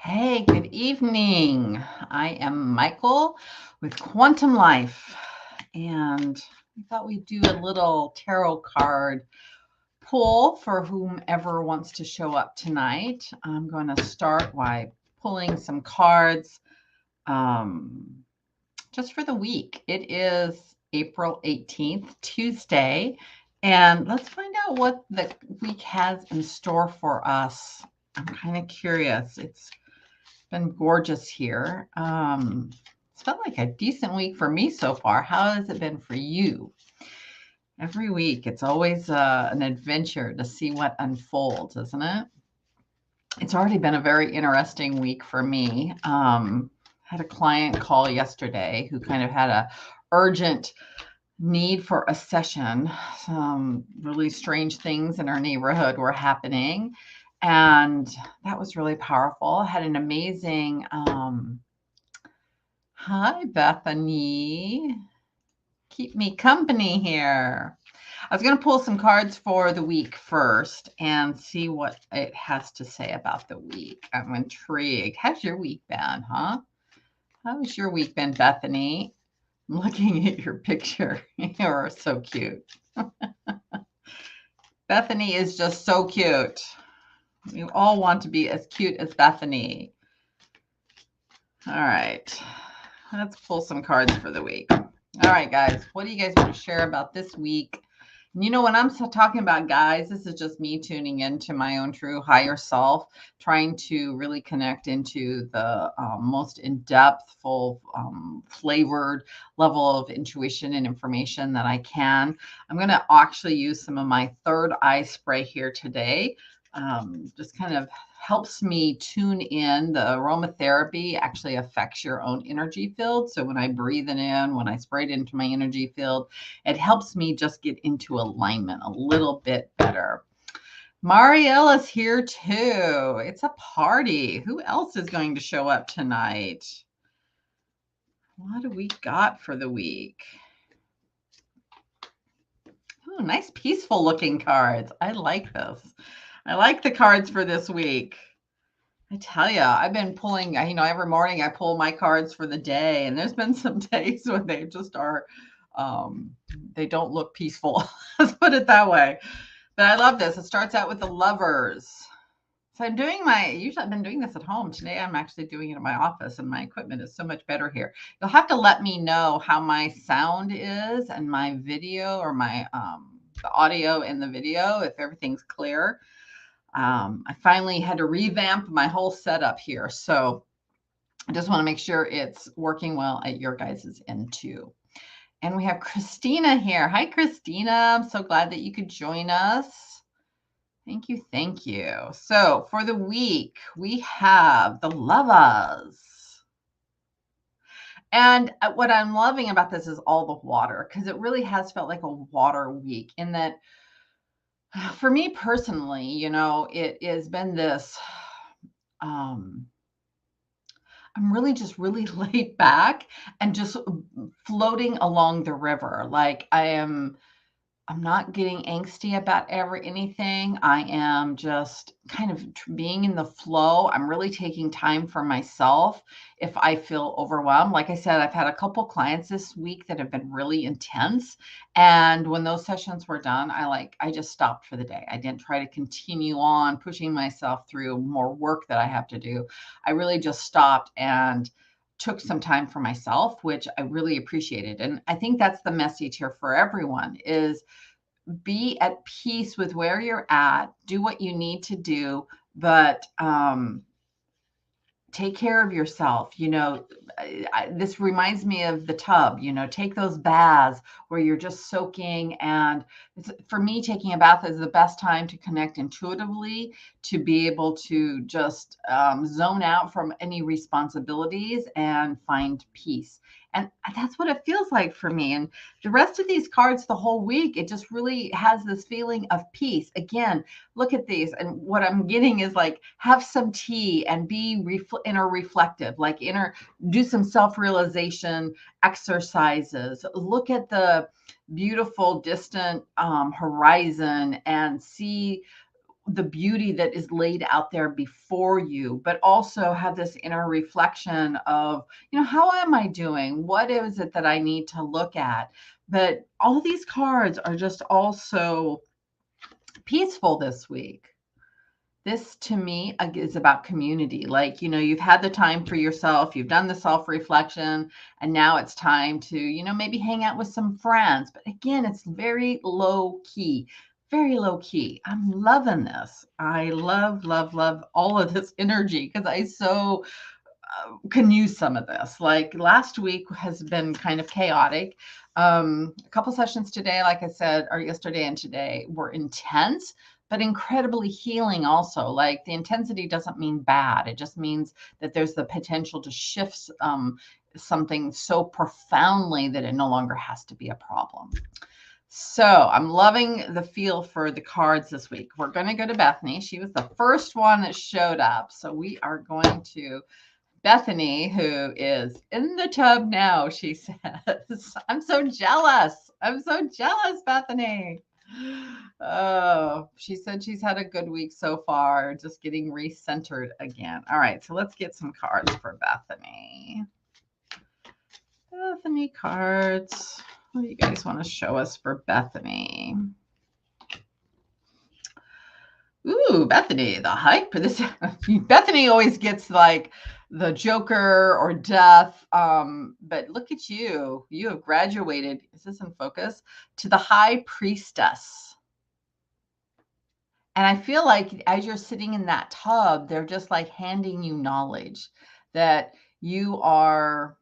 Hey, good evening. I am Mykal with Quantum Life, and I thought we'd do a little tarot card pull for whomever wants to show up tonight. I'm going to start by pulling some cards um, just for the week. It is April 18th, Tuesday, and let's find out what the week has in store for us. I'm kind of curious. It's been gorgeous here. It's felt like a decent week for me so far. How has it been for you? Every week, it's always an adventure to see what unfolds, isn't it? It's already been a very interesting week for me. Had a client call yesterday who kind of had a urgent need for a session. Some really strange things in our neighborhood were happening, and that was really powerful. Had an amazing hi, Bethany. Keep me company here. I was going to pull some cards for the week first and see what it has to say about the week. I'm intrigued. How's your week been, huh? How's your week been, Bethany? I'm looking at your picture. You're so cute. Bethany is just so cute. You all want to be as cute as Bethany. All right. Let's pull some cards for the week. All right, guys, what do you guys want to share about this week? And you know, when I'm talking about guys, this is just me tuning into my own true higher self, trying to really connect into the most in-depth, full, flavored level of intuition and information that I can. I'm going to actually use some of my third eye spray here today. Just kind of helps me tune in. The aromatherapy actually affects your own energy field. So when I breathe it in, when I spray it into my energy field, it helps me just get into alignment a little bit better. Mariella's here too. It's a party. Who else is going to show up tonight? What do we got for the week? Oh, nice peaceful looking cards. I like this. I like the cards for this week. I tell you, I've been pulling, every morning I pull my cards for the day, and there's been some days when they just are, um, they don't look peaceful. Let's put it that way. But I love this. It starts out with the lovers. So usually I've been doing this at home. Today I'm actually doing it in my office, and my equipment is so much better here. You'll have to let me know how my sound is and my video or the audio and the video, if everything's clear. I finally had to revamp my whole setup here. So I just want to make sure it's working well at your guys' end too. And we have Christina here. Hi, Christina. I'm so glad that you could join us. Thank you. Thank you. So for the week, we have the lovers. And what I'm loving about this is all the water, because it really has felt like a water week in that for me personally, it has been this um I'm really just really laid back and just floating along the river. Like I'm not getting angsty about anything. I am just kind of being in the flow. I'm really taking time for myself if I feel overwhelmed. Like I said, I've had a couple clients this week that have been really intense. And when those sessions were done, I just stopped for the day. I didn't try to continue on pushing myself through more work that I have to do. I really just stopped and took some time for myself, which I really appreciated. And I think that's the message here for everyone is be at peace with where you're at, do what you need to do, but take care of yourself. This reminds me of the tub. Take those baths where you're just soaking. And for me, taking a bath is the best time to connect intuitively, to be able to just zone out from any responsibilities and find peace. And that's what it feels like for me. And the rest of these cards, the whole week, it just really has this feeling of peace. Again, look at these. And what I'm getting is like, have some tea and be inner reflective, like do some self-realization exercises. Look at the beautiful distant horizon and see the beauty that is laid out there before you, but also have this inner reflection of, how am I doing? What is it that I need to look at? But all of these cards are just also peaceful this week. This to me is about community. Like, you've had the time for yourself, you've done the self-reflection, and now it's time to, maybe hang out with some friends. But again, it's very low key, very low key. I'm loving this. I love, love, love all of this energy because I so can use some of this. Like last week has been kind of chaotic. A couple sessions today, like I said, or yesterday and today, were intense, but incredibly healing also. Like the intensity doesn't mean bad. It just means that there's the potential to shift something so profoundly that it no longer has to be a problem. So I'm loving the feel for the cards this week. We're going to go to Bethany. She was the first one that showed up. So we are going to Bethany, who is in the tub now, she says. I'm so jealous. I'm so jealous, Bethany. Oh, she said she's had a good week so far, just getting recentered again. All right, so let's get some cards for Bethany. Bethany cards. What do you guys want to show us for Bethany? Ooh, Bethany, the hype for this. Bethany always gets like the Joker or death. But look at you. You have graduated. Is this in focus? To the High Priestess. And I feel like as you're sitting in that tub, they're just like handing you knowledge that you are.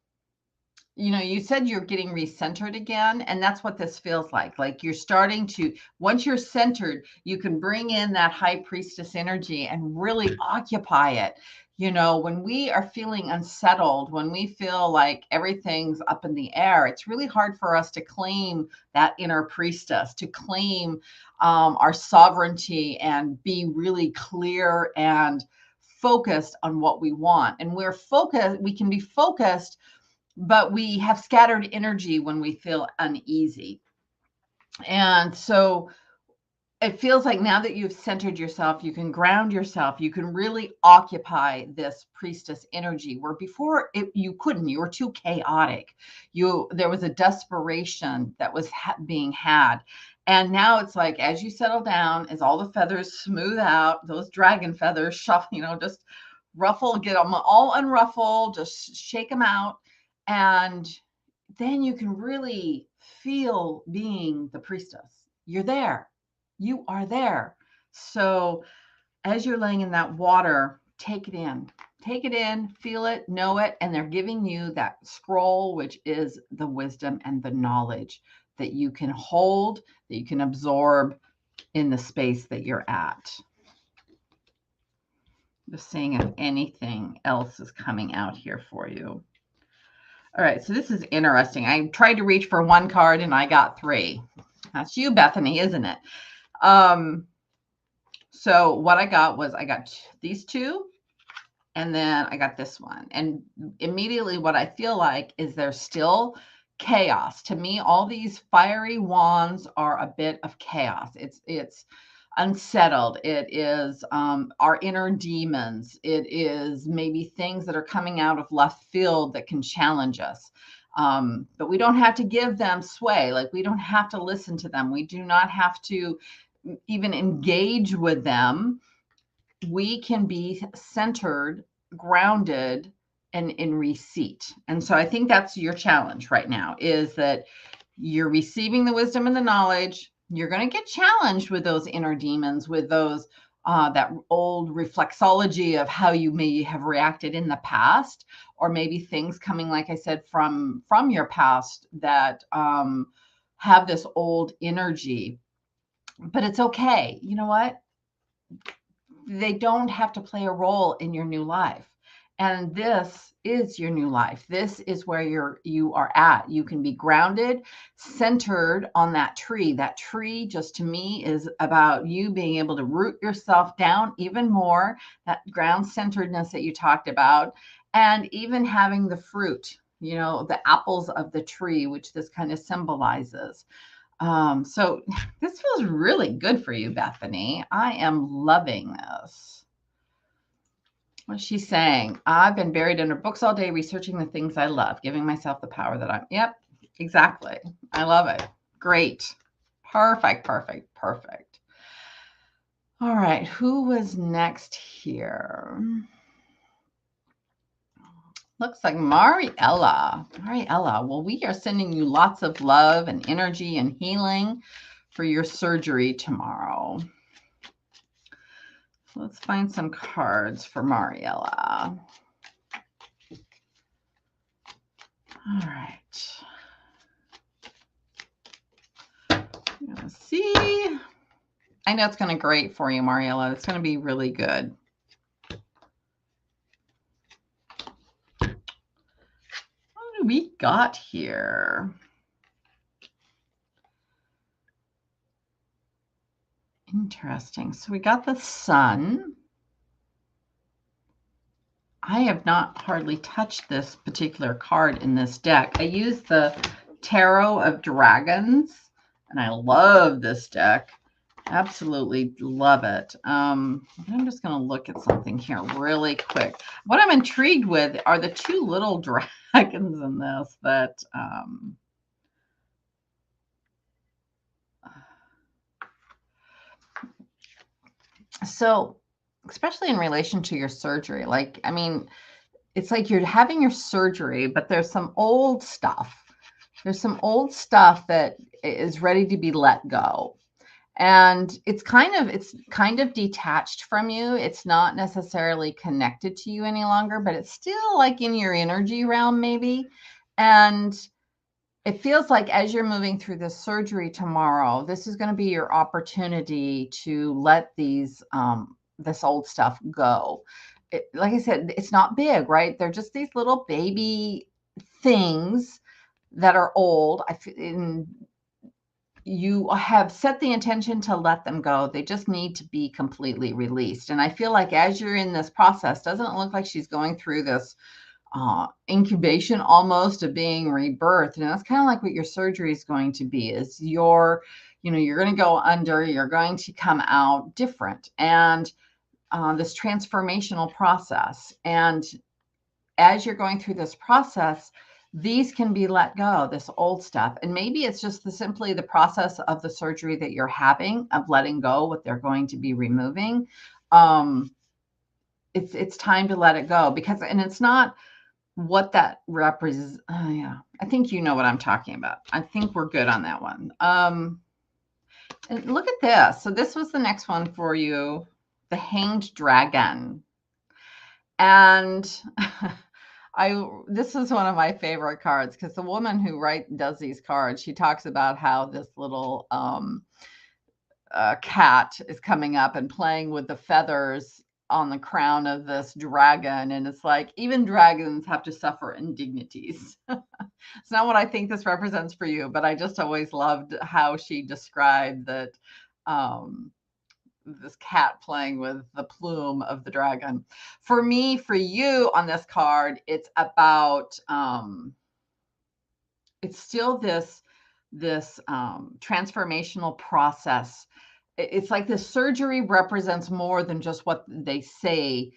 You said you're getting recentered again, and that's what this feels like. Like you're starting to, once you're centered, you can bring in that high priestess energy and really occupy it. When we are feeling unsettled, when we feel like everything's up in the air, it's really hard for us to claim that inner priestess, to claim our sovereignty and be really clear and focused on what we want. And we can be focused, but we have scattered energy when we feel uneasy. And so it feels like now that you've centered yourself, you can ground yourself, you can really occupy this priestess energy where before you couldn't, you were too chaotic. There was a desperation that was being had. And now it's like, as you settle down, as all the feathers smooth out, those dragon feathers shuffle, just ruffle, get them all unruffled, just shake them out. And then you can really feel being the priestess. You're there. You are there. So as you're laying in that water, take it in. Take it in, feel it, know it. And they're giving you that scroll, which is the wisdom and the knowledge that you can hold, that you can absorb in the space that you're at. Just seeing if anything else is coming out here for you. All right, so this is interesting. I tried to reach for one card and I got 3. That's you, Bethany, isn't it? So what I got these 2, and then I got this one. And immediately what I feel like is there's still chaos. To me, all these fiery wands are a bit of chaos. It's unsettled. It is our inner demons. It is maybe things that are coming out of left field that can challenge us. But we don't have to give them sway. Like we don't have to listen to them. We do not have to even engage with them. We can be centered, grounded, and in receipt. And so I think that's your challenge right now, is that you're receiving the wisdom and the knowledge. You're going to get challenged with those inner demons, with those that old reflexology of how you may have reacted in the past, or maybe things coming, like I said, from your past that have this old energy. But it's okay. You know what? They don't have to play a role in your new life. And this is your new life. This is where you are at. You can be grounded, centered on that tree. That tree, just to me, is about you being able to root yourself down even more, that ground centeredness that you talked about, and even having the fruit, the apples of the tree, which this kind of symbolizes. So this feels really good for you, Bethany. I am loving this. What's she saying? I've been buried under books all day, researching the things I love, giving myself the power that yep, exactly. I love it. Great. Perfect, perfect, perfect. All right, who was next here? Looks like Mariella. Mariella, well, we are sending you lots of love and energy and healing for your surgery tomorrow. Let's find some cards for Mariella. All right. Let's see. I know it's going to be great for you, Mariella. It's going to be really good. What do we got here? Interesting. So we got the sun. I have not hardly touched this particular card in this deck. I use the Tarot of Dragons, and I love this deck. Absolutely love it. I'm just going to look at something here really quick. What I'm intrigued with are the two little dragons in this that so especially in relation to your surgery, like, I mean, it's like you're having your surgery, but there's some old stuff. There's some old stuff that is ready to be let go. And it's kind of detached from you. It's not necessarily connected to you any longer, but it's still like in your energy realm maybe. And it feels like as you're moving through this surgery tomorrow, this is going to be your opportunity to let these this old stuff go. Like I said, it's not big, right? They're just these little baby things that are old. You have set the intention to let them go. They just need to be completely released. And I feel like as you're in this process, doesn't it look like she's going through this incubation almost of being rebirthed? And that's kind of like what your surgery is going to be, is you're going to go under, you're going to come out different, and this transformational process. And as you're going through this process, these can be let go, this old stuff. And maybe it's just simply the process of the surgery that you're having, of letting go what they're going to be removing. It's time to let it go, because, and it's not what that represents. Yeah, I think you know what I'm talking about. I think we're good on that one. And look at this. So this was the next one for you, the Hanged Dragon. And this is one of my favorite cards, because the woman who does these cards, she talks about how this little cat is coming up and playing with the feathers on the crown of this dragon. And it's like, even dragons have to suffer indignities. It's not what I think this represents for you, but I just always loved how she described that this cat playing with the plume of the dragon. For me, for you on this card, it's about it's still this transformational process. It's like the surgery represents more than just what they say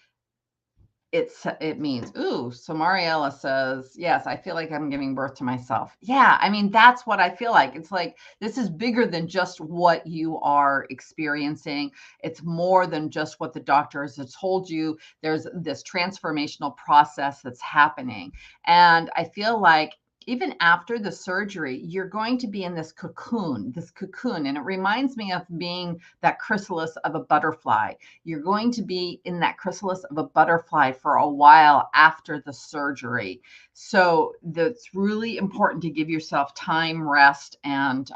it means. Ooh, so Mariella says, yes, I feel like I'm giving birth to myself. Yeah, I mean, that's what I feel like. It's like, this is bigger than just what you are experiencing. It's more than just what the doctors have told you. There's this transformational process that's happening. And I feel like even after the surgery, you're going to be in this cocoon. And it reminds me of being that chrysalis of a butterfly. You're going to be in that chrysalis of a butterfly for a while after the surgery. So that's really important to give yourself time, rest, and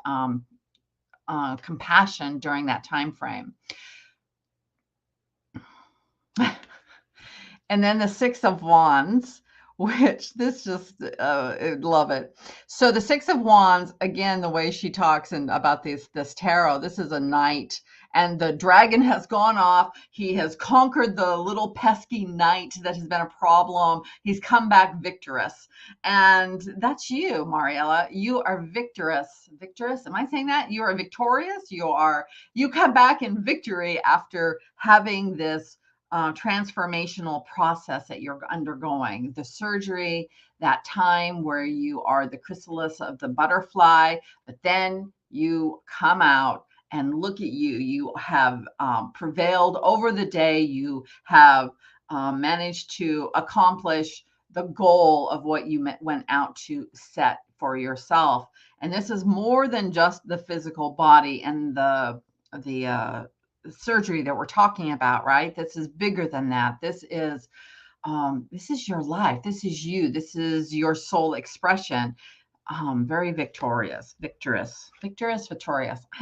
compassion during that time frame. And then the Six of Wands. which this just I love it. So the Six of Wands, again, the way she talks and about this tarot, this is a knight, and the dragon has gone off. He has conquered the little pesky knight that has been a problem. He's come back victorious, and that's you, Mariella. You are victorious. Victorious? Am I saying that? You are victorious. You come back in victory after having this transformational process that you're undergoing, the surgery, that time where you are the chrysalis of the butterfly, but then you come out and look at you. You have prevailed over the day. You have managed to accomplish the goal of what you went out to set for yourself. And this is more than just the physical body and the surgery that we're talking about, right? This is bigger than that. This is your life. This is you. This is your soul expression. Very victorious. I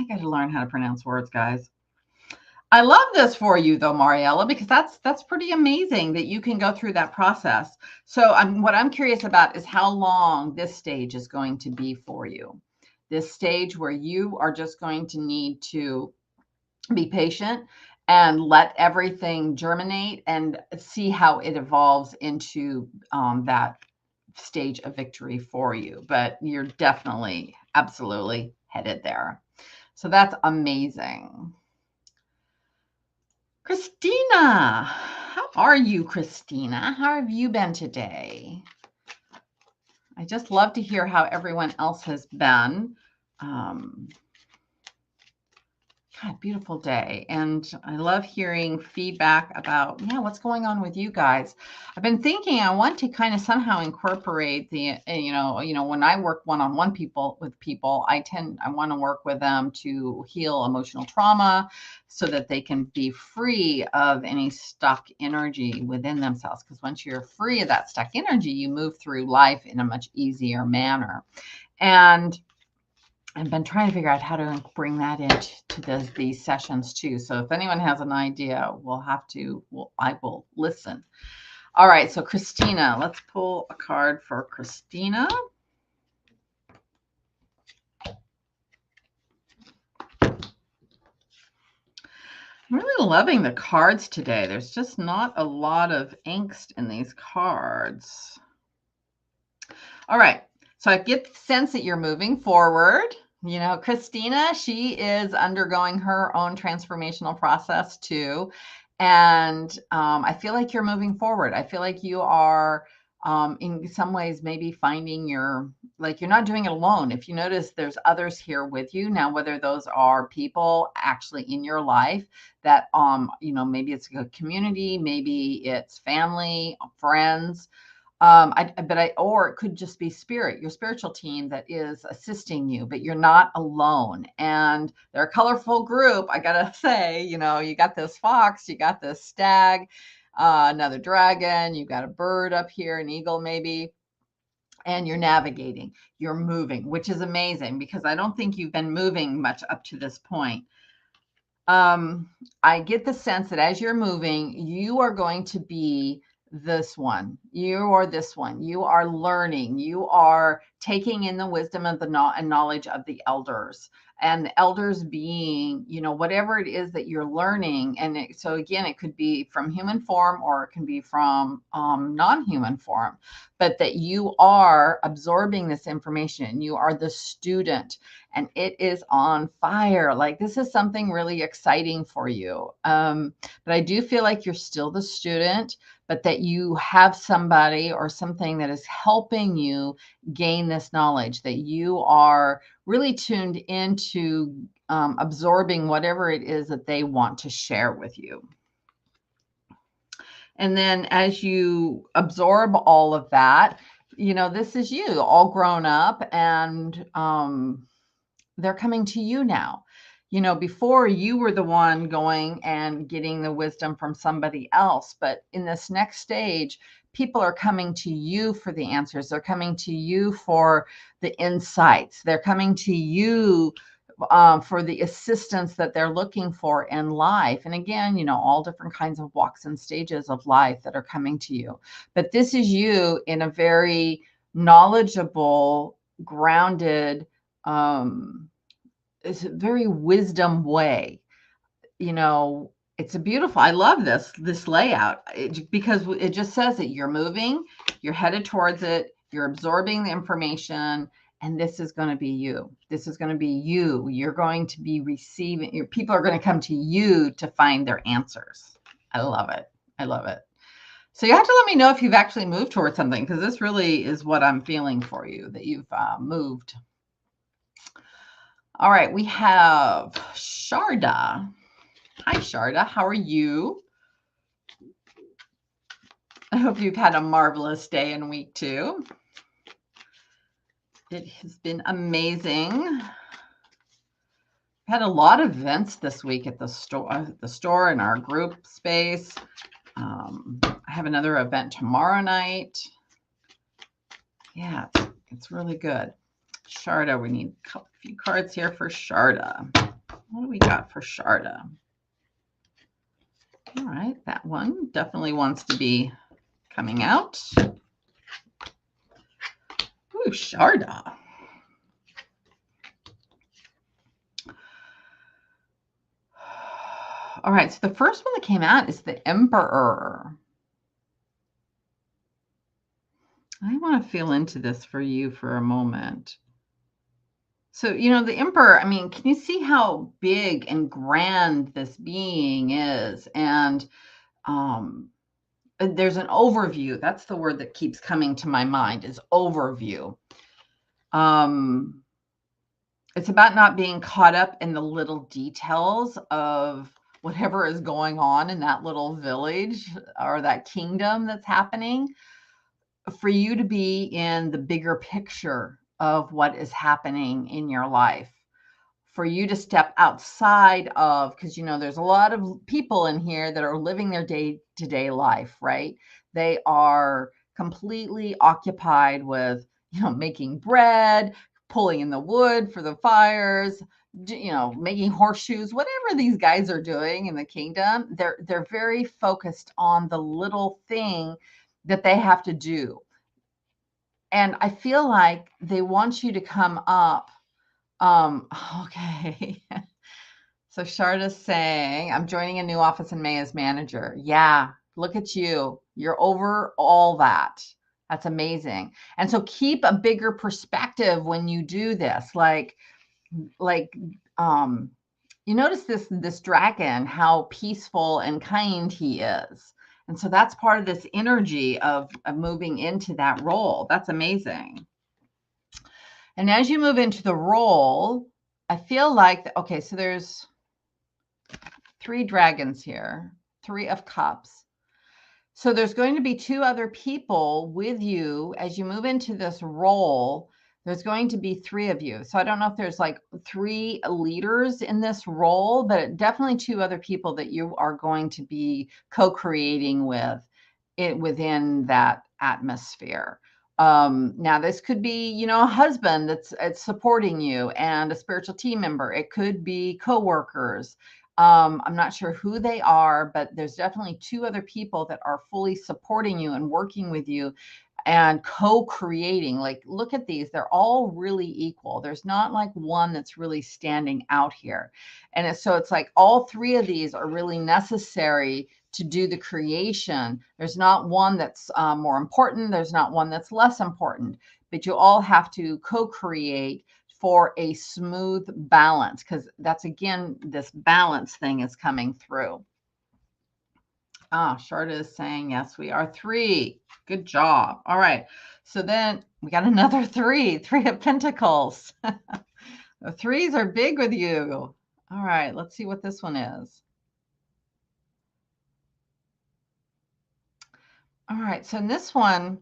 got to learn how to pronounce words, guys. I love this for you, though, Mariella, because that's pretty amazing that you can go through that process. So what I'm curious about is how long this stage is going to be for you. This stage where you are just going to need to be patient and let everything germinate and see how it evolves into that stage of victory for you. But you're definitely, absolutely headed there. So that's amazing. Christina, how are you, Christina? How have you been today? I just love to hear how everyone else has been. God, beautiful day. And I love hearing feedback about, what's going on with you guys. I've been thinking I want to kind of somehow incorporate when I work one-on-one with people, I want to work with them to heal emotional trauma so that they can be free of any stuck energy within themselves. Because once you're free of that stuck energy, you move through life in a much easier manner. And I've been trying to figure out how to bring that into these sessions too. So if anyone has an idea, I will listen. All right. So Christina, let's pull a card for Christina. I'm really loving the cards today. There's just not a lot of angst in these cards. All right. So I get the sense that you're moving forward. Christina, she is undergoing her own transformational process too. And I feel like you're moving forward. I feel like you are in some ways maybe finding you're not doing it alone. If you notice, there's others here with you now, whether those are people actually in your life that, maybe it's a community, maybe it's family, friends. Or it could just be spirit, your spiritual team that is assisting you, but you're not alone. And they're a colorful group. I gotta say, you got this fox, you got this stag, another dragon, you got a bird up here, an eagle maybe, and you're navigating, you're moving, which is amazing because I don't think you've been moving much up to this point. I get the sense that as you're moving, you are going to be this one. You are this one. You are learning. You are taking in the wisdom of and knowledge of the elders. And the elders being, whatever it is that you're learning. And so again, it could be from human form or it can be from non-human form, but that you are absorbing this information. You are the student and it is on fire. Like this is something really exciting for you. But I do feel like you're still the student, but that you have somebody or something that is helping you gain this knowledge, that you are really tuned into absorbing whatever it is that they want to share with you. And then as you absorb all of that, this is you all grown up and they're coming to you now. Before you were the one going and getting the wisdom from somebody else, but in this next stage, people are coming to you for the answers. They're coming to you for the insights. They're coming to you for the assistance that they're looking for in life. And again, you know, all different kinds of walks and stages of life that are coming to you. But this is you in a very knowledgeable, grounded, it's a very wisdom way. You know, it's a beautiful, I love this layout because it just says that you're moving, you're headed towards it, you're absorbing the information, and this is going to be you. This is going to be you. You're going to be receiving, people are going to come to you to find their answers. I love it. I love it. So you have to let me know if you've actually moved towards something, because this really is what I'm feeling for you, that you've moved. All right, we have Sharda. Hi, Sharda. How are you? I hope you've had a marvelous day in week 2. It has been amazing. I've had a lot of events this week at the store and our group space. I have another event tomorrow night. Yeah, it's really good. Sharda, we need a few cards here for Sharda. What do we got for Sharda? All right, that one definitely wants to be coming out. Ooh, Sharda. All right, so the first one that came out is the Emperor. I want to feel into this for you for a moment. So, you know, the Emperor, I mean, can you see how big and grand this being is? And there's an overview. That's the word that keeps coming to my mind, is overview. It's about not being caught up in the little details of whatever is going on in that little village or that kingdom that's happening, for you to be in the bigger picture of what is happening in your life, for you to step outside of, because, you know, there's a lot of people in here that are living their day-to-day life, right? They are completely occupied with, you know, making bread, pulling in the wood for the fires, you know, making horseshoes, whatever these guys are doing in the kingdom. They're very focused on the little thing that they have to do. And I feel like they want you to come up. Okay. So Sharda's saying, I'm joining a new office in May as manager. Yeah, look at you. You're over all that. That's amazing. And so keep a bigger perspective when you do this. Like, you notice this dragon, how peaceful and kind he is. And so that's part of this energy of moving into that role. That's amazing. And as you move into the role, I feel like, okay, so there's 3 dragons here, 3 of cups. So there's going to be 2 other people with you as you move into this role. There's going to be 3 of you. So I don't know if there's like 3 leaders in this role, but definitely 2 other people that you are going to be co-creating with it within that atmosphere. Now this could be, you know, a husband that's supporting you and a spiritual team member. It could be coworkers. I'm not sure who they are, but there's definitely 2 other people that are fully supporting you and working with you and co-creating. Like, look at these. They're all really equal. There's not like one that's really standing out here. And so it's like all 3 of these are really necessary to do the creation. There's not one that's more important. There's not one that's less important, but you all have to co-create for a smooth balance, because that's, again, this balance thing is coming through. Sharda is saying, yes, we are 3. Good job. All right. So then we got another 3 of Pentacles. The 3s are big with you. All right. Let's see what this one is. All right. So in this one,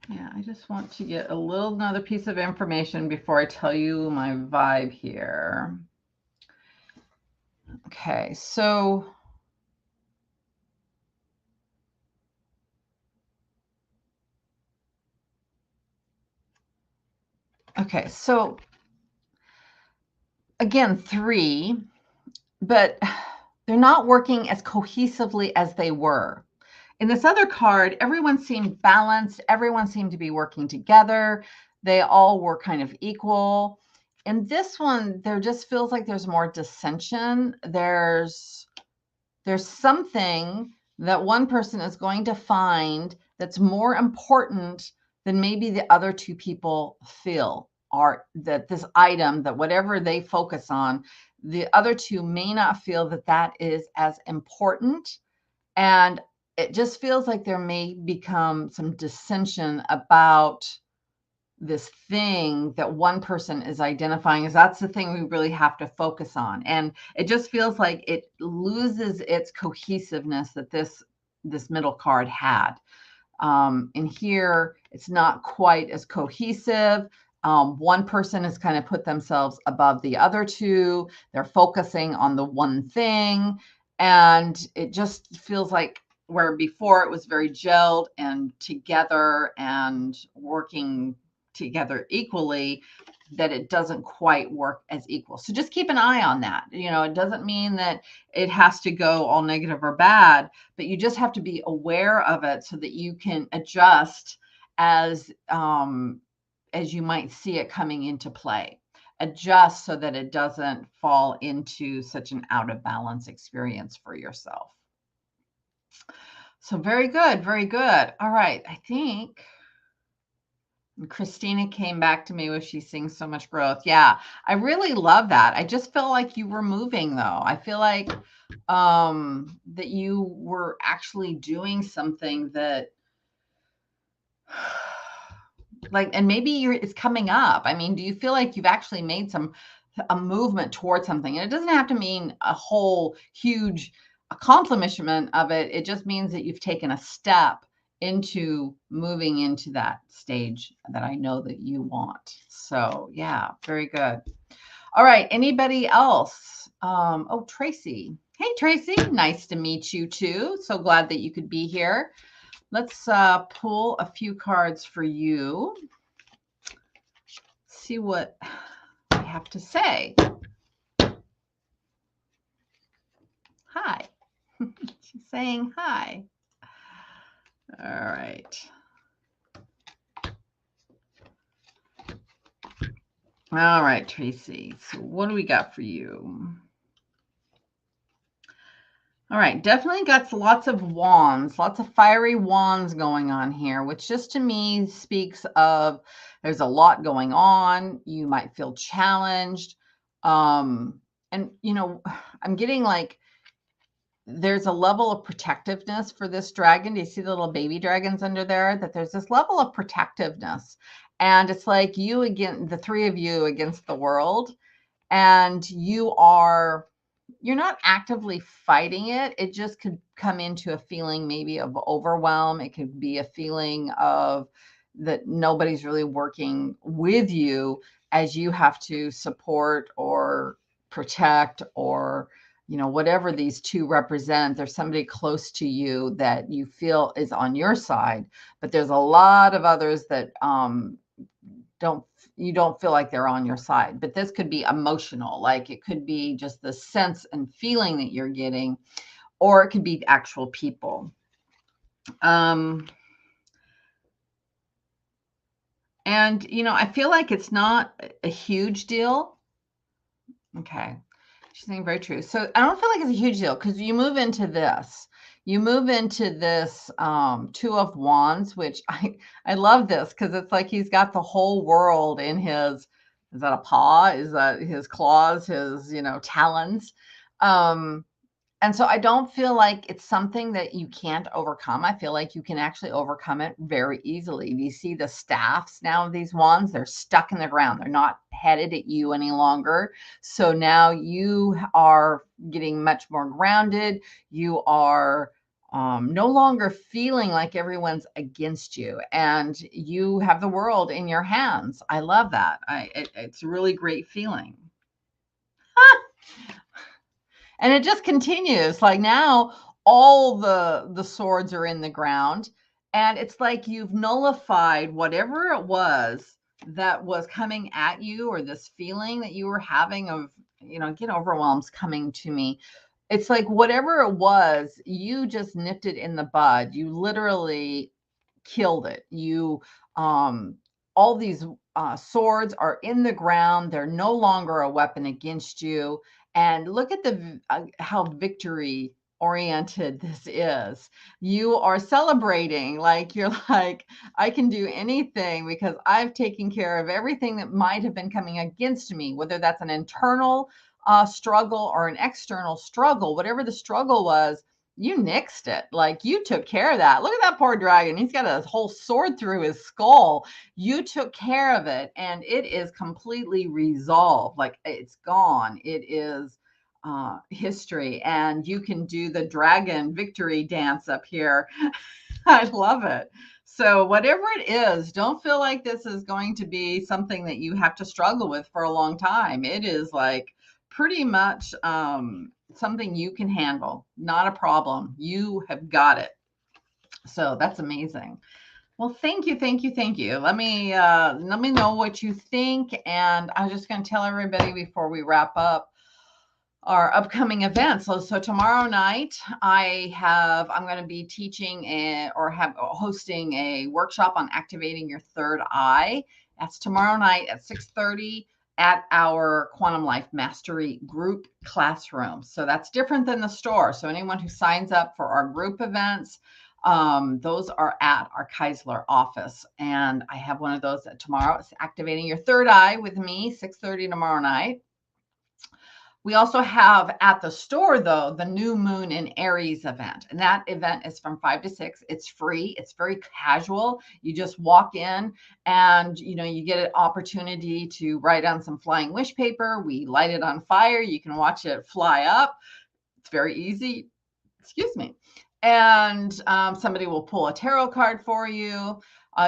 yeah, I just want to get another piece of information before I tell you my vibe here. Okay, so Okay, so again, 3, but they're not working as cohesively as they were. In this other card, everyone seemed balanced. Everyone seemed to be working together. They all were kind of equal. In this one, there just feels like there's more dissension. There's something that one person is going to find that's more important than maybe the other 2 people feel, or that this item, that whatever they focus on, the other 2 may not feel that that is as important. And it just feels like there may become some dissension about this thing that one person is identifying as that's the thing we really have to focus on. And it just feels like it loses its cohesiveness that this middle card had. And here, it's not quite as cohesive. One person has kind of put themselves above the other 2. They're focusing on the one thing. And it just feels like where before it was very gelled and together and working together equally, that it doesn't quite work as equal. So just keep an eye on that. It doesn't mean that it has to go all negative or bad, but you just have to be aware of it so that you can adjust as you might see it coming into play. Adjust so that it doesn't fall into such an out of balance experience for yourself. So very good, very good. All right, I think Christina came back to me with she sings so much growth. Yeah, I really love that. I just feel like you were moving though. I feel like that you were actually doing something that like, and maybe it's coming up. I mean, do you feel like you've actually made a movement towards something? And it doesn't have to mean a whole huge accomplishment of it. It just means that you've taken a step into moving into that stage that I know that you want. So yeah, very good. All right. Anybody else? Oh, Tracy. Hey, Tracy. Nice to meet you too. So glad that you could be here. Let's pull a few cards for you. See what I have to say. Hi. She's saying hi. All right. All right, Tracy. So what do we got for you? All right, definitely got lots of wands, lots of fiery wands going on here, which just to me speaks of there's a lot going on. You might feel challenged. And, I'm getting like there's a level of protectiveness for this dragon. Do you see the little baby dragons under there? That there's this level of protectiveness. And it's like you again, the 3 of you against the world. And you're not actively fighting it. It just could come into a feeling maybe of overwhelm. It could be a feeling of that nobody's really working with you as you have to support or protect or whatever these 2 represent. There's somebody close to you that you feel is on your side, but there's a lot of others that don't feel like they're on your side. But this could be emotional, like it could be just the sense and feeling that you're getting, or it could be actual people. And I feel like it's not a huge deal. Okay, she's saying very true. So I don't feel like it's a huge deal because you move into this 2 of wands, which I love this because it's like he's got the whole world in his, is that a paw? Is that his claws, his, talons? And so I don't feel like it's something that you can't overcome. I feel like you can actually overcome it very easily. Do you see the staffs now of these wands? They're stuck in the ground. They're not headed at you any longer. So now you are getting much more grounded. You are no longer feeling like everyone's against you, and you have the world in your hands. I love that. It's a really great feeling. And it just continues. Like now all the swords are in the ground, and it's like you've nullified whatever it was that was coming at you, or this feeling that you were having of, get overwhelmed coming to me. It's like whatever it was, you just nipped it in the bud. You literally killed it. Um, all these swords are in the ground. They're no longer a weapon against you. And look at the how victory oriented this is. You are celebrating, like you're like, I can do anything because I've taken care of everything that might have been coming against me, whether that's an internal struggle or an external struggle. Whatever the struggle was, you nixed it. Like, you took care of that. Look at that poor dragon. He's got a whole sword through his skull. You took care of it, and it is completely resolved. Like, it's gone. It is history. And you can do the dragon victory dance up here. I love it. So whatever it is, don't feel like this is going to be something that you have to struggle with for a long time. It is like pretty much something you can handle. Not a problem. You have got it. So that's amazing. Well, thank you, thank you, thank you. Let me know what you think, and I'm just going to tell everybody before we wrap up our upcoming events. So tomorrow night, I'm going to be teaching hosting a workshop on activating your third eye. That's tomorrow night at 6:30 at our Quantum Life Mastery group classroom. So that's different than the store. So anyone who signs up for our group events, those are at our Keisler office. And I have one of those tomorrow. It's activating your third eye with me, 6:30 tomorrow night. We also have at the store, though, the New Moon in Aries event. And that event is from 5 to 6. It's free. It's very casual. You just walk in and, you get an opportunity to write on some flying wish paper. We light it on fire. You can watch it fly up. It's very easy. Excuse me. And somebody will pull a tarot card for you.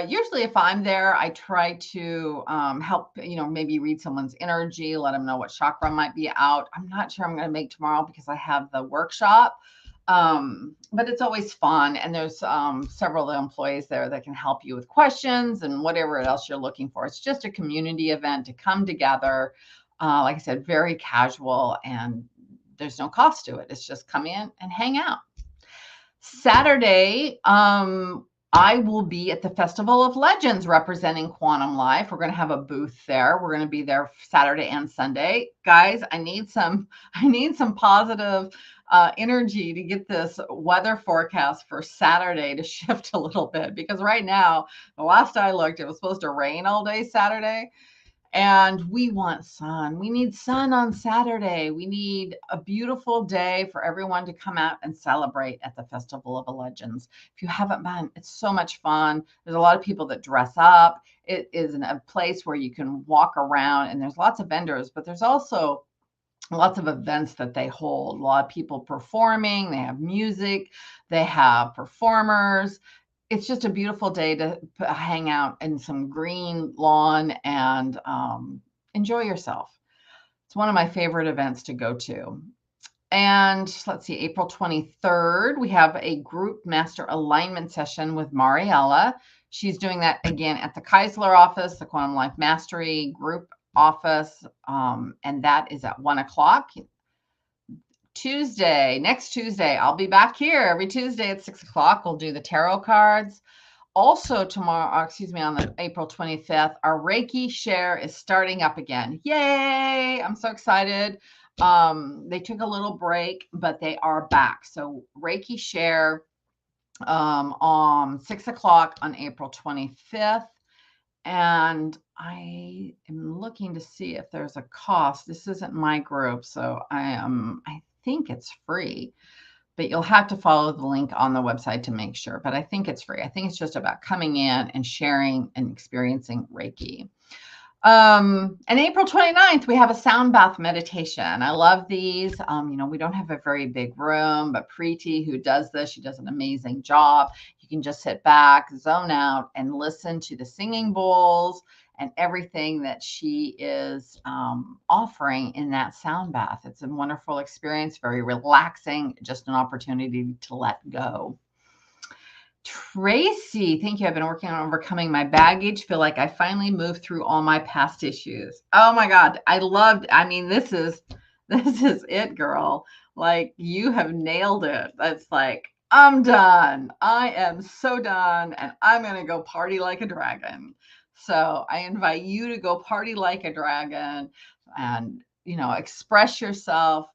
Usually if I'm there, I try to help, maybe read someone's energy, let them know what chakra might be out. I'm not sure I'm going to make tomorrow because I have the workshop. But it's always fun. And there's several employees there that can help you with questions and whatever else you're looking for. It's just a community event to come together. Like I said, very casual, and there's no cost to it. It's just come in and hang out. Saturday, I will be at the Festival of Legends representing Quantum Life. We're going to have a booth there. We're going to be there Saturday and Sunday. Guys, I need some positive energy to get this weather forecast for Saturday to shift a little bit, because right now, the last I looked, it was supposed to rain all day Saturday. And we want sun. We need sun on Saturday. We need a beautiful day for everyone to come out and celebrate at the Festival of the Legends. If you haven't been, it's so much fun. There's a lot of people that dress up. It is a place where you can walk around, and there's lots of vendors, but there's also lots of events that they hold. A lot of people performing. They have music. They have performers. It's just a beautiful day to hang out in some green lawn and enjoy yourself. It's one of my favorite events to go to. And let's see, April 23rd, we have a group master alignment session with Mariella. She's doing that again at the Keisler office, the Quantum Life Mastery group office. And that is at 1:00. Next Tuesday, I'll be back here every Tuesday at 6:00. We'll do the tarot cards. Also tomorrow, on the April 25th, our Reiki share is starting up again. Yay! I'm so excited. They took a little break, but they are back. So Reiki share on 6:00 on April 25th. And I am looking to see if there's a cost. This isn't my group, so I think it's free, but you'll have to follow the link on the website to make sure. But I think it's free. I think it's just about coming in and sharing and experiencing Reiki. And April 29th, we have a sound bath meditation. I love these. We don't have a very big room, but Preeti, who does this, she does an amazing job. You can just sit back, zone out, and listen to the singing bowls and everything that she is offering in that sound bath. It's a wonderful experience, very relaxing, just an opportunity to let go. Tracy, thank you. I've been working on overcoming my baggage. Feel like I finally moved through all my past issues. Oh my God. I mean, this is it, girl. Like you have nailed it. That's like, I'm done. I am so done. And I'm going to go party like a dragon. So I invite you to go party like a dragon and, express yourself.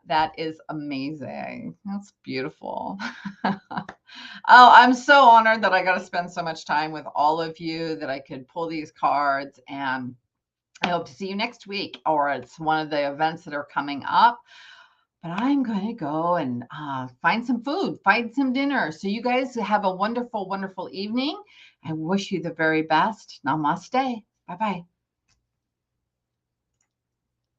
That is amazing. That's beautiful. Oh, I'm so honored that I got to spend so much time with all of you, that I could pull these cards. And I hope to see you next week, or it's one of the events that are coming up. But I'm going to go and find some food, find some dinner. So you guys have a wonderful, wonderful evening. I wish you the very best. Namaste. Bye-bye.